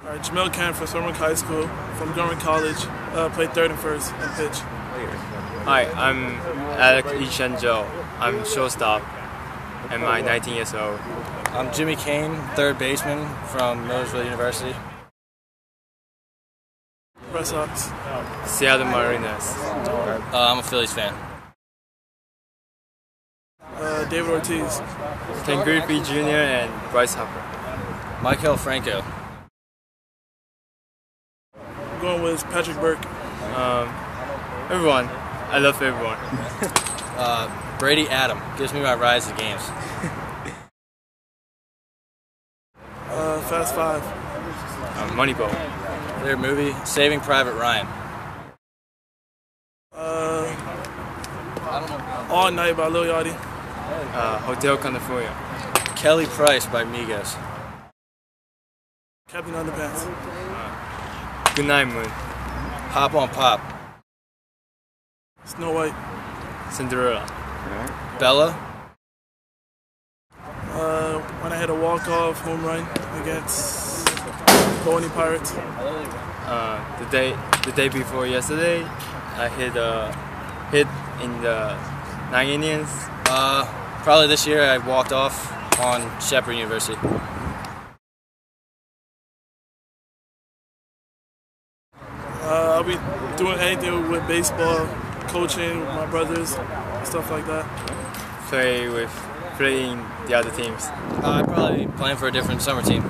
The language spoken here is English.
All right, Jamil Canaan from Summerlin High School, from Government College, played third and first and pitch. Hi, I'm Yi-Chen. I'm shortstop, and I'm 19 years old. I'm Cain, third baseman from Millersville University. Red Sox. Seattle Mariners. I'm a Phillies fan. David Ortiz. Ken Griffey Jr. and Bryce Harper. Michael Franco. I'm going with Patrick Burke. Everyone. I love everyone. Brady Adam. Gives me my rides to games. Fast Five. Moneyball. Their movie, Saving Private Ryan. All Night by Lil Yachty. Hotel California. Kelly Price by Migos. Captain Underpants. Good Night Moon. Hop on Pop. Snow White. Cinderella. Bella. When I hit a walk-off home run against Boney Pirates. The day before yesterday, I hit a hit in the 9 innings. Probably this year I walked off on Shepherd University. I'll be doing anything with baseball, coaching with my brothers, stuff like that. Playing the other teams. I'd probably be playing for a different summer team.